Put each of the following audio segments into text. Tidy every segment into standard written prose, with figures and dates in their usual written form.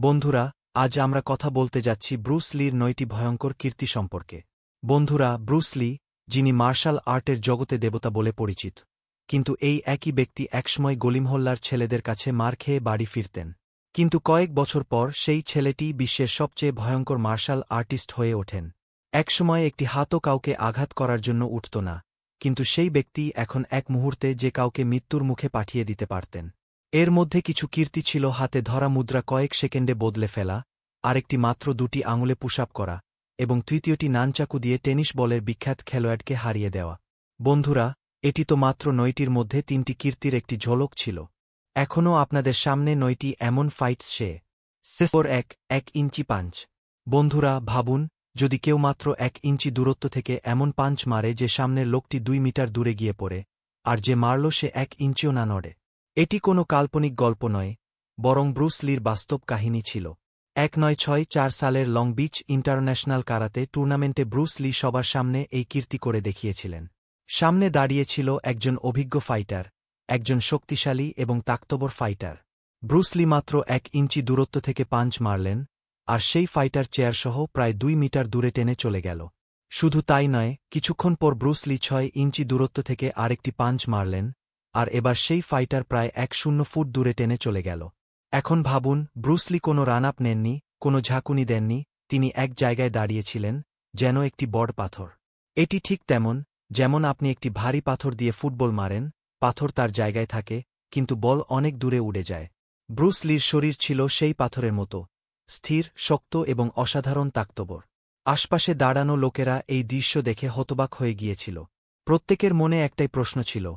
বন্ধুরা, আজ আমরা কথা বলতে যাচ্ছি ব্রুস লির ৯টি ভয়ঙ্কর কীর্তি সম্পর্কে। বন্ধুরা, ব্রুস লি, যিনি মার্শাল আর্টের জগতে দেবতা বলে পরিচিত, কিন্তু এই একই ব্যক্তি একসময় গলিমহল্লার ছেলেদের কাছে মার খেয়ে বাড়ি ফিরতেন। কিন্তু কয়েক বছর পর সেই ছেলেটি বিশ্বের সবচেয়ে ভয়ঙ্কর মার্শাল আর্টিস্ট হয়ে ওঠেন। একসময় একটি হাতও কাউকে আঘাত করার জন্য উঠত না, কিন্তু সেই ব্যক্তি এখন এক মুহূর্তে যে কাউকে মৃত্যুর মুখে পাঠিয়ে দিতে পারতেন। এর মধ্যে কিছু কীর্তি ছিল হাতে ধরা মুদ্রা কয়েক সেকেন্ডে বদলে ফেলা, আরেকটি মাত্র ২টি আঙুলে পুশ আপ করা, এবং তৃতীয়টি নানচাকু দিয়ে টেনিস বলের বিখ্যাত খেলোয়াড়কে হারিয়ে দেওয়া। বন্ধুরা, এটি তো মাত্র ৯টির মধ্যে ৩টি কীর্তির একটি ঝলক ছিল। এখনও আপনাদের সামনে ৯টি এমন ফাইটস স্কোর ১ ইঞ্চি পাঞ্চ। বন্ধুরা, ভাবুন, যদি কেউ মাত্র ১ ইঞ্চি দূরত্ব থেকে এমন পাঞ্চ মারে যে সামনের লোকটি ২ মিটার দূরে গিয়ে পড়ে, আর যে মারল সে ১ ইঞ্চিও না নড়ে। এটি কোনো কাল্পনিক গল্প নয়, বরং ব্রুস লির বাস্তব কাহিনী ছিল। ১৯৬৪ সালের লং বিচ ইন্টারন্যাশনাল কারাতে টুর্নামেন্টে ব্রুস লি সবার সামনে এই কীর্তি করে দেখিয়েছিলেন। সামনে দাঁড়িয়েছিল একজন অভিজ্ঞ ফাইটার, একজন শক্তিশালী এবং তাকতবর ফাইটার। ব্রুস লি মাত্র ১ ইঞ্চি দূরত্ব থেকে পাঞ্চ মারলেন, আর সেই ফাইটার চেয়ারসহ প্রায় ২ মিটার দূরে টেনে চলে গেল। শুধু তাই নয়, কিছুক্ষণ পর ব্রুস লি ৬ ইঞ্চি দূরত্ব থেকে আরেকটি পাঞ্চ মারলেন, আর এবার সেই ফাইটার প্রায় ১০ ফুট দূরে টেনে চলে গেল। এখন ভাবুন, ব্রুস লি কোনো রান আপ নেননি, কোনো ঝাঁকুনি দেননি, তিনি এক জায়গায় দাঁড়িয়েছিলেন, যেন একটি বড় পাথর। এটি ঠিক যেমন আপনি একটি ভারী পাথর দিয়ে ফুটবল মারেন, পাথর তার জায়গায় থাকে, কিন্তু বল অনেক দূরে উড়ে যায়। ব্রুস লির শরীর ছিল সেই পাথরের মতো, স্থির, শক্ত এবং অসাধারণ তাকতবর। আশপাশে দাঁড়ানো লোকেরা এই দৃশ্য দেখে হতবাক হয়ে গিয়েছিল। প্রত্যেকের মনে একটাই প্রশ্ন ছিল,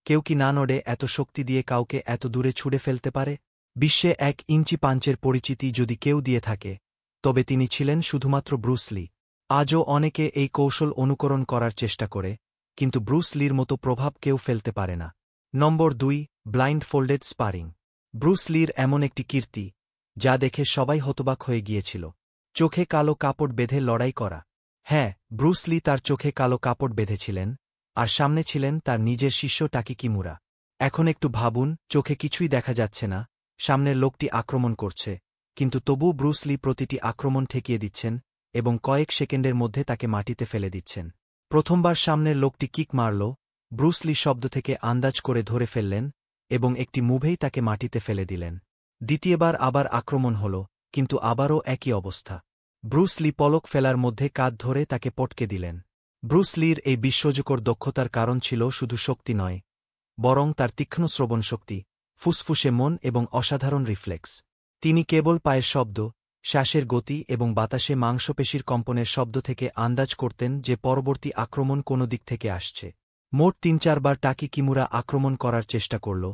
কেউ কি না নড়ে এত শক্তি দিয়ে কাউকে এত দূরে ছুঁড়ে ফেলতে পারে? বিশ্বে ১ ইঞ্চি পাঞ্চের পরিচিতি যদি কেউ দিয়ে থাকে, তবে তিনি ছিলেন শুধুমাত্র ব্রুস লি। আজও অনেকে এই কৌশল অনুকরণ করার চেষ্টা করে, কিন্তু ব্রুস লির মতো প্রভাব কেউ ফেলতে পারে না। নম্বর ২, ব্লাইন্ড ফোল্ডেড স্পারিং। ব্রুস লির এমন একটি কীর্তি, যা দেখে সবাই হতবাক হয়ে গিয়েছিল। চোখে কালো কাপড় বেঁধে লড়াই করা। হ্যাঁ, ব্রুস লি তার চোখে কালো কাপড় বেঁধেছিলেন, আর সামনে ছিলেন তার নিজের শিষ্য টাকি কিমুরা। এখন একটু ভাবুন, চোখে কিছুই দেখা যাচ্ছে না, সামনের লোকটি আক্রমণ করছে, কিন্তু তবু ব্রুস লি প্রতিটি আক্রমণ ঠেকিয়ে দিচ্ছেন এবং কয়েক সেকেন্ডের মধ্যে তাকে মাটিতে ফেলে দিচ্ছেন। প্রথমবার সামনের লোকটি কিক মারল, ব্রুস লি শব্দ থেকে আন্দাজ করে ধরে ফেললেন এবং একটি মুভেই তাকে মাটিতে ফেলে দিলেন। দ্বিতীয়বার আবার আক্রমণ হল, কিন্তু আবারও একই অবস্থা। ব্রুস লি পলক ফেলার মধ্যে কাঁধ ধরে তাকে পটকে দিলেন। ব্রুস লির এই বিস্ময়কর দক্ষতার কারণ ছিল শুধু শক্তি নয়, বরং তার তীক্ষ্ণ শ্রবণশক্তি, ফুসফুসে মন এবং অসাধারণ রিফ্লেক্স। তিনি কেবল পায়ের শব্দ, শ্বাসের গতি এবং বাতাসে মাংসপেশির কম্পনের শব্দ থেকে আন্দাজ করতেন যে পরবর্তী আক্রমণ কোন দিক থেকে আসছে। মোট ৩-৪ বার টাকি কিমুরা আক্রমণ করার চেষ্টা করল,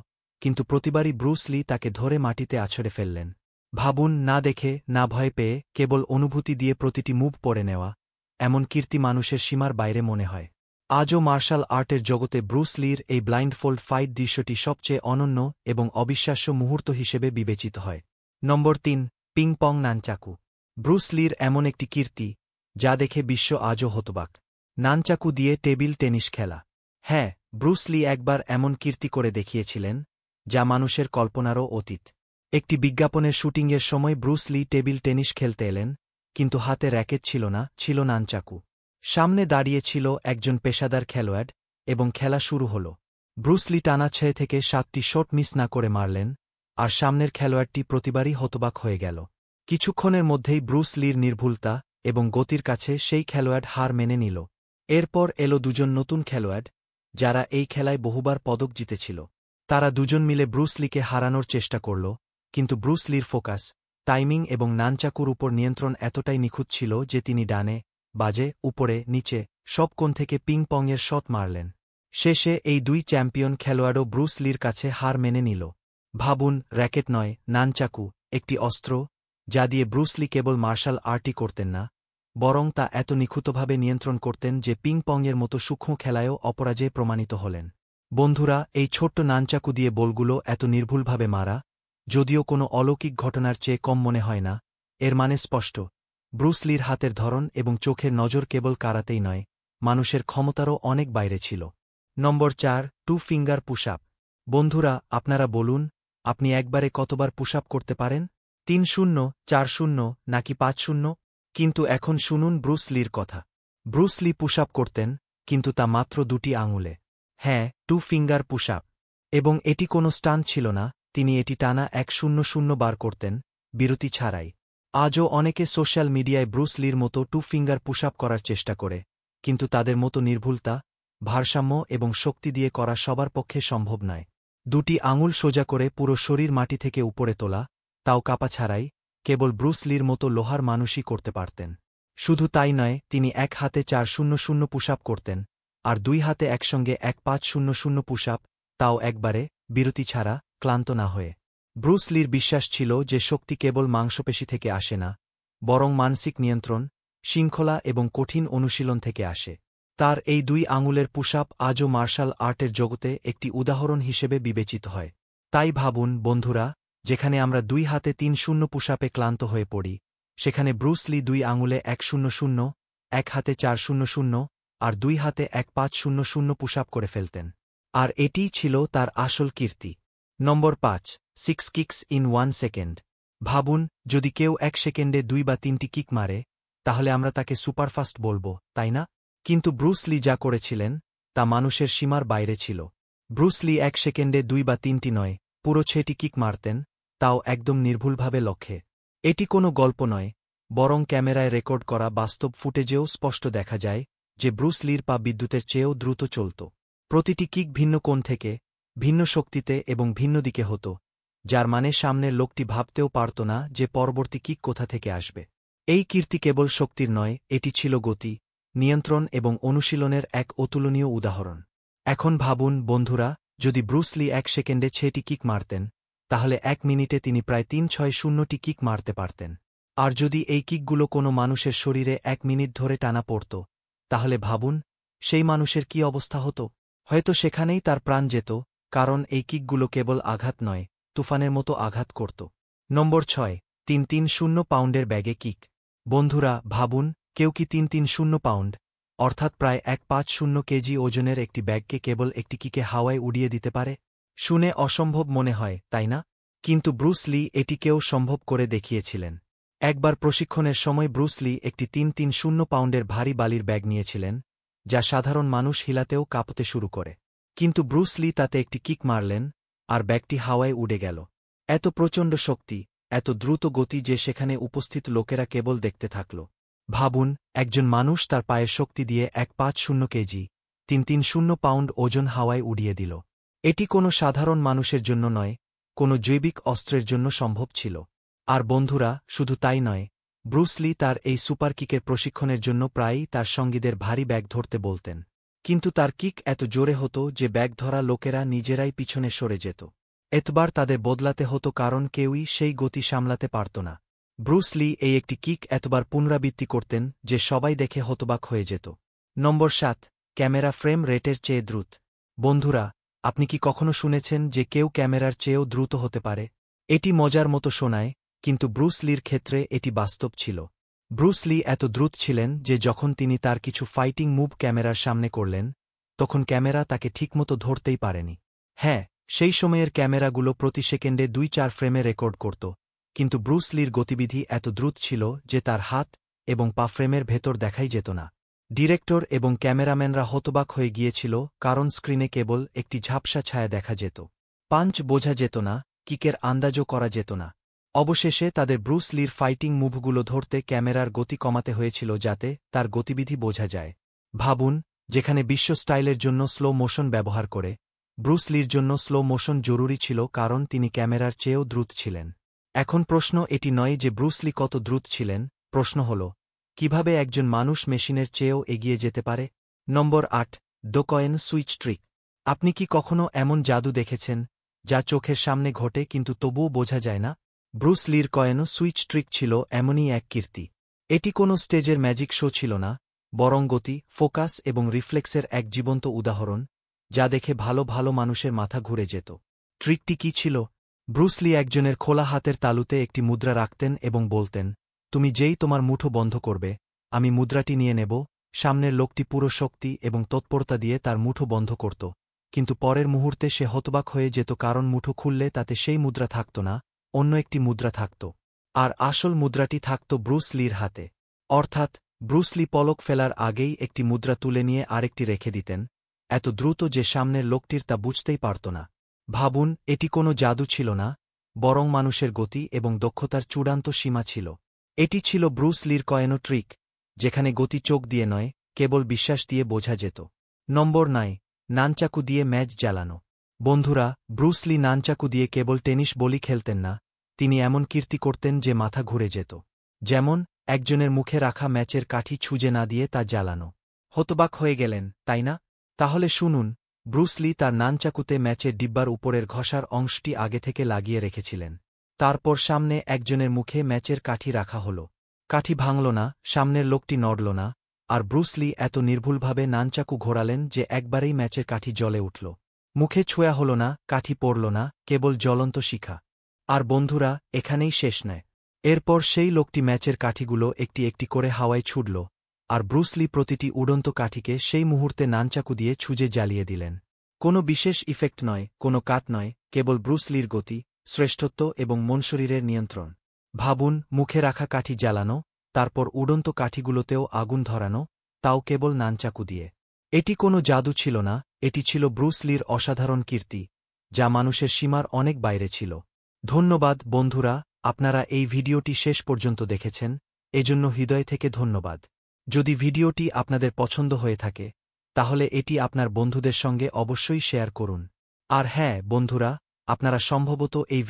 কিন্তু প্রতিবারই ব্রুস লি তাকে ধরে মাটিতে আছড়ে ফেললেন। ভাবুন, না দেখে, না ভয় পেয়ে, কেবল অনুভূতি দিয়ে প্রতিটি মুভ পড়ে নেওয়া, এমন কীর্তি মানুষের সীমার বাইরে মনে হয়। আজও মার্শাল আর্টের জগতে ব্রুস লির এই ব্লাইন্ডফোল্ড ফাইট দৃশ্যটি সবচেয়ে অনন্য এবং অবিশ্বাস্য মুহূর্ত হিসেবে বিবেচিত হয়। নম্বর ৩, পিং পং নানচাকু। ব্রুস লির এমন একটি কীর্তি, যা দেখে বিশ্ব আজও হতবাক। নানচাকু দিয়ে টেবিল টেনিস খেলা। হ্যাঁ, ব্রুস লি একবার এমন কীর্তি করে দেখিয়েছিলেন, যা মানুষের কল্পনারও অতীত। একটি বিজ্ঞাপনের শুটিংয়ের সময় ব্রুস লি টেবিল টেনিস খেলতে এলেন, কিন্তু হাতে র্যাকেট ছিল না, ছিল নানচাকু। সামনে দাঁড়িয়ে ছিল একজন পেশাদার খেলোয়াড়, এবং খেলা শুরু হল। ব্রুস লি টানা ৬ থেকে ৭টি শট মিস না করে মারলেন, আর সামনের খেলোয়াড়টি প্রতিবারই হতবাক হয়ে গেল। কিছুক্ষণের মধ্যেই ব্রুস লির নির্ভুলতা এবং গতির কাছে সেই খেলোয়াড় হার মেনে নিল। এরপর এলো দুজন নতুন খেলোয়াড়, যারা এই খেলায় বহুবার পদক জিতেছিল। তারা দুজন মিলে ব্রুস লিকে হারানোর চেষ্টা করল, কিন্তু ব্রুস লির ফোকাস, টাইমিং এবং নানচাকুর উপর নিয়ন্ত্রণ এতটাই নিখুঁত ছিল যে তিনি ডানে, বাজে, উপরে, নিচে, সব কোণ থেকে পিং পংয়ের শট মারলেন। শেষে এই ২ চ্যাম্পিয়ন খেলোয়াড়ও ব্রুস লির কাছে হার মেনে নিল। ভাবুন, র্যাকেট নয়, নানচাকু, একটি অস্ত্র, যা দিয়ে ব্রুস লি কেবল মার্শাল আর্টই করতেন না, বরং তা এত নিখুঁতভাবে নিয়ন্ত্রণ করতেন যে পিং পংয়ের মতো সূক্ষ্ম খেলায়ও অপরাজেয় প্রমাণিত হলেন। বন্ধুরা, এই ছোট্ট নানচাকু দিয়ে বলগুলো এত নির্ভুলভাবে মারা, যদিও কোনো অলৌকিক ঘটনার চেয়ে কম মনে হয় না, এর মানে স্পষ্ট, ব্রুস লির হাতের ধরন এবং চোখের নজর কেবল কারাতেই নয়, মানুষের ক্ষমতারও অনেক বাইরে ছিল। নম্বর ৪, 2 ফিঙ্গার পুশ আপ। বন্ধুরা, আপনারা বলুন, আপনি একবারে কতবার পুশ আপ করতে পারেন? 3-0, 4-0 নাকি 5-0? কিন্তু এখন শুনুন ব্রুস লির কথা। ব্রুস লি পুশ আপ করতেন, কিন্তু তা মাত্র 2টি আঙুলে। হ্যাঁ, 2 ফিঙ্গার পুশ আপ। এবং এটি কোনো স্টান্ট ছিল না, তিনি এটি টানা 100 বার করতেন, বিরতি ছাড়াই। আজও অনেকে সোশ্যাল মিডিয়ায় ব্রুস লির মতো 2 ফিঙ্গার পুশ আপ করার চেষ্টা করে, কিন্তু তাদের মতো নির্ভুলতা, ভারসাম্য এবং শক্তি দিয়ে করা সবার পক্ষে সম্ভব নয়। 2টি আঙুল সোজা করে পুরো শরীর মাটি থেকে উপরে তোলা, তাও কাপা ছাড়াই, কেবল ব্রুস লির মতো লোহার মানুষই করতে পারতেন। শুধু তাই নয়, তিনি এক হাতে 400 পুশ আপ করতেন, আর 2 হাতে একসঙ্গে 1500 পুশ আপ, তাও একবারে, বিরতি ছাড়া, ক্লান্ত না হয়ে। ব্রুস লির বিশ্বাস ছিল যে শক্তি কেবল মাংসপেশি থেকে আসে না, বরং মানসিক নিয়ন্ত্রণ, শৃঙ্খলা এবং কঠিন অনুশীলন থেকে আসে। তার এই 2 আঙুলের পুশ আপ আজও মার্শাল আর্টের জগতে একটি উদাহরণ হিসেবে বিবেচিত হয়। তাই ভাবুন বন্ধুরা, যেখানে আমরা 2 হাতে 300 পুশ আপে ক্লান্ত হয়ে পড়ি, সেখানে ব্রুস লি 2 আঙুলে 100, 1 হাতে 400 আর 2 হাতে 1500 পুশ আপ করে ফেলতেন। আর এটিই ছিল তার আসল কীর্তি। নম্বর 5, 6 কিকস ইন 1 সেকেন্ড। ভাবুন, যদি কেউ 1 সেকেন্ডে 2 বা 3টি কিক মারে, তাহলে আমরা তাকে সুপারফাস্ট বলব, তাই না? কিন্তু ব্রুস লি যা করেছিলেন, তা মানুষের সীমার বাইরে ছিল। ব্রুস লি 1 সেকেন্ডে 2 বা 3টি নয়, পুরো 6টি কিক মারতেন, তাও একদম নির্ভুলভাবে লক্ষ্যে। এটি কোনো গল্প নয়, বরং ক্যামেরায় রেকর্ড করা বাস্তব ফুটেজেও স্পষ্ট দেখা যায় যে ব্রুস লির পা বিদ্যুতের চেয়েও দ্রুত চলত। প্রতিটি কিক ভিন্ন কোণ থেকে, ভিন্ন শক্তিতে এবং ভিন্ন দিকে হতো, যার মানে সামনের লোকটি ভাবতেও পারত না যে পরবর্তী কিক কোথা থেকে আসবে। এই কীর্তি কেবল শক্তির নয়, এটি ছিল গতি, নিয়ন্ত্রণ এবং অনুশীলনের এক অতুলনীয় উদাহরণ। এখন ভাবুন বন্ধুরা, যদি ব্রুস লি 1 সেকেন্ডে 6টি কিক মারতেন, তাহলে 1 মিনিটে তিনি প্রায় 360টি কিক মারতে পারতেন। আর যদি এই কিকগুলো কোনো মানুষের শরীরে 1 মিনিট ধরে টানা পড়ত, তাহলে ভাবুন, সেই মানুষের কি অবস্থা হতো? হয়তো সেখানেই তার প্রাণ যেত, কারণ এই কিকগুলো কেবল আঘাত নয়, তুফানের মতো আঘাত করত। নম্বর 6, 330 পাউন্ডের ব্যাগে কিক। বন্ধুরা ভাবুন, কেউ কি 330 পাউন্ড, অর্থাৎ প্রায় 150 কেজি ওজনের একটি ব্যাগকে কেবল একটি কিকে হাওয়ায় উড়িয়ে দিতে পারে? শুনে অসম্ভব মনে হয়, তাই না? কিন্তু ব্রুস লি এটিকেও সম্ভব করে দেখিয়েছিলেন। একবার প্রশিক্ষণের সময় ব্রুস লি একটি 330 পাউন্ডের ভারী বালির ব্যাগ নিয়েছিলেন, যা সাধারণ মানুষ হিলাতেও কাঁপতে শুরু করে। কিন্তু ব্রুস লি তাতে একটি কিক মারলেন, আর ব্যাগটি হাওয়ায় উড়ে গেল। এত প্রচণ্ড শক্তি, এত দ্রুত গতি যে সেখানে উপস্থিত লোকেরা কেবল দেখতে থাকল। ভাবুন, একজন মানুষ তার পায়ের শক্তি দিয়ে 150 কেজি, 330 পাউন্ড ওজন হাওয়ায় উড়িয়ে দিল। এটি কোনো সাধারণ মানুষের জন্য নয়, কোনো জৈবিক অস্ত্রের জন্য সম্ভব ছিল। আর বন্ধুরা, শুধু তাই নয়, ব্রুস লি তার এই সুপার কিকের প্রশিক্ষণের জন্য প্রায়ই তার সঙ্গীদের ভারী ব্যাগ ধরতে বলতেন। কিন্তু তার কিক এত জোরে হতো যে ব্যাগ ধরা লোকেরা নিজেরাই পিছনে সরে যেত। এতবার তাদের বদলাতে হতো কারণ কেউই সেই গতি সামলাতে পারত না। ব্রুস লি এই একটি কিক এতবার পুনরাবৃত্তি করতেন যে সবাই দেখে হতবাক হয়ে যেত। নম্বর 7, ক্যামেরা ফ্রেম রেটের চেয়ে দ্রুত। বন্ধুরা, আপনি কি কখনো শুনেছেন যে কেউ ক্যামেরার চেয়েও দ্রুত হতে পারে? এটি মজার মতো শোনায়, কিন্তু ব্রুস লির ক্ষেত্রে এটি বাস্তব ছিল। ব্রুস লি এত দ্রুত ছিলেন যে যখন তিনি তার কিছু ফাইটিং মুভ ক্যামেরার সামনে করলেন, তখন ক্যামেরা তাকে ঠিকমতো ধরতেই পারেনি। হ্যাঁ, সেই সময়ের ক্যামেরাগুলো প্রতি সেকেন্ডে 2-4 ফ্রেমে রেকর্ড করত, কিন্তু ব্রুস লির গতিবিধি এত দ্রুত ছিল যে তার হাত এবং পা ফ্রেমের ভেতর দেখাই যেত না। ডিরেক্টর এবং ক্যামেরাম্যানরা হতবাক হয়ে গিয়েছিল, কারণ স্ক্রিনে কেবল একটি ঝাপসা ছায়া দেখা যেত। পাঞ্চ বোঝা যেত না, কিকের আন্দাজও করা যেত না। অবশেষে তাদের ব্রুস লির ফাইটিং মুভগুলো ধরতে ক্যামেরার গতি কমাতে হয়েছিল যাতে তার গতিবিধি বোঝা যায়। ভাবুন, যেখানে বিশ্ব স্টাইলের জন্য স্লো মোশন ব্যবহার করে, ব্রুস লির জন্য স্লো মোশন জরুরি ছিল কারণ তিনি ক্যামেরার চেয়েও দ্রুত ছিলেন। এখন প্রশ্ন এটি নয় যে ব্রুস লি কত দ্রুত ছিলেন, প্রশ্ন হল, কিভাবে একজন মানুষ মেশিনের চেয়েও এগিয়ে যেতে পারে? নম্বর 8, দ্য কয়েন সুইচ ট্রিক। আপনি কি কখনো এমন জাদু দেখেছেন, যা চোখের সামনে ঘটে কিন্তু তবুও বোঝা যায় না? ব্রুস লির কয়েন সুইচ ট্রিক ছিল এমনই এক কীর্তি। এটি কোনো স্টেজের ম্যাজিক শো ছিল না, বরং গতি, ফোকাস এবং রিফ্লেক্সের এক জীবন্ত উদাহরণ, যা দেখে ভালো ভালো মানুষের মাথা ঘুরে যেত। ট্রিকটি কি ছিল? ব্রুস লি একজনের খোলা হাতের তালুতে একটি মুদ্রা রাখতেন এবং বলতেন, তুমি যেই তোমার মুঠো বন্ধ করবে, আমি মুদ্রাটি নিয়ে নেব। সামনের লোকটি পুরো শক্তি এবং তৎপরতা দিয়ে তার মুঠো বন্ধ করত, কিন্তু পরের মুহূর্তে সে হতবাক হয়ে যেত কারণ মুঠো খুললে তাতে সেই মুদ্রা থাকত না, অন্য একটি মুদ্রা থাকত। আর আসল মুদ্রাটি থাকত ব্রুস লির হাতে। অর্থাৎ ব্রুস লি পলক ফেলার আগেই একটি মুদ্রা তুলে নিয়ে আরেকটি রেখে দিতেন, এত দ্রুত যে সামনের লোকটির তা বুঝতেই পারত না। ভাবুন, এটি কোনো জাদু ছিল না, বরং মানুষের গতি এবং দক্ষতার চূড়ান্ত সীমা ছিল। এটি ছিল ব্রুস লির কয়েনো ট্রিক, যেখানে গতি চোখ দিয়ে নয়, কেবল বিশ্বাস দিয়ে বোঝা যেত। নম্বর 9, নানচাকু দিয়ে ম্যাচ জ্বালানো। বন্ধুরা, ব্রুস লি নানচাকু দিয়ে কেবল টেনিস বলই খেলতেন না, তিনি এমন কীর্তি করতেন যে মাথা ঘুরে যেত। যেমন, একজনের মুখে রাখা ম্যাচের কাঠি ছুঁজে না দিয়ে তা জ্বালানো। হতবাক হয়ে গেলেন, তাই না? তাহলে শুনুন, ব্রুস লি তার নানচাকুতে ম্যাচের ডিব্বার উপরের ঘষার অংশটি আগে থেকে লাগিয়ে রেখেছিলেন। তারপর সামনে একজনের মুখে ম্যাচের কাঠি রাখা হল। কাঠি ভাঙল না, সামনের লোকটি নড়ল না, আর ব্রুস লি এত নির্ভুলভাবে নানচাকু ঘোরালেন যে একবারেই ম্যাচের কাঠি জ্বলে উঠল। মুখে ছোঁয়া হল না, কাঠি পড়ল না, কেবল জ্বলন্ত শিখা। আর বন্ধুরা, এখানেই শেষ নয়। এরপর সেই লোকটি ম্যাচের কাঠিগুলো একটি একটি করে হাওয়ায় ছুড়ল, আর ব্রুস লি প্রতিটি উড়ন্ত কাঠিকে সেই মুহূর্তে নানচাকু দিয়ে ছুঁজে জ্বালিয়ে দিলেন। কোনো বিশেষ ইফেক্ট নয়, কোনো কাট নয়, কেবল ব্রুস লির গতি, শ্রেষ্ঠত্ব এবং মনশরীরের নিয়ন্ত্রণ। ভাবুন, মুখে রাখা কাঠি জ্বালানো, তারপর উড়ন্ত কাঠিগুলোতেও আগুন ধরানো, তাও কেবল নানচাকু দিয়ে। এটি কোনো জাদু ছিল না, এটি ছিল ব্রুস লির অসাধারণ কীর্তি, যা মানুষের সীমার অনেক বাইরে ছিল। ধন্যবাদ বন্ধুরা, আপনারা এই ভিডিওটি শেষ পর্যন্ত দেখেছেন, এজন্য হৃদয় থেকে ধন্যবাদ। যদি ভিডিওটি আপনাদের পছন্দ হয়ে থাকে, তাহলে এটি আপনার বন্ধুদের সঙ্গে অবশ্যই শেয়ার করুন। আর হ্যাঁ বন্ধুরা, আপনারা সম্ভবত এই